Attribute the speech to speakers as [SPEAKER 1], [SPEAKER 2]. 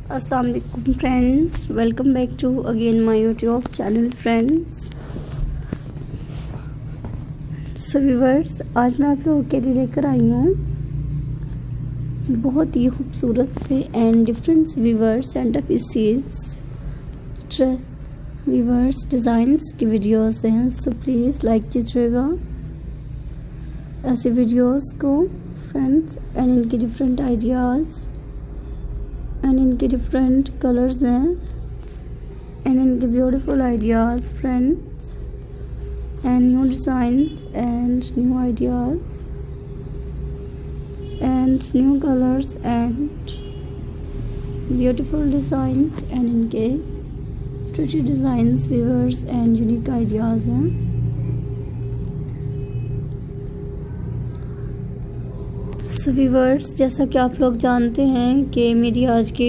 [SPEAKER 1] अस्सलाम वालेकुम friends, welcome back to again my YouTube channel friends. So viewers, आज मैं आप लोगों के लिए लेकर आई हूँ बहुत ही खूबसूरत से and different viewers center pieces viewers designs की वीडियोस हैं। सो प्लीज़ लाइक कीजिएगा ऐसे वीडियोस को फ्रेंड्स, एंड इनके डिफरेंट आइडियाज़ एंड इनके डिफरेंट कलर्स हैं एंड इनके beautiful ideas friends, and new designs and new ideas and new colours and beautiful designs and इनके stretchy designs viewers and unique ideas हैं। So viewers, जैसा कि आप लोग जानते हैं कि मेरी आज की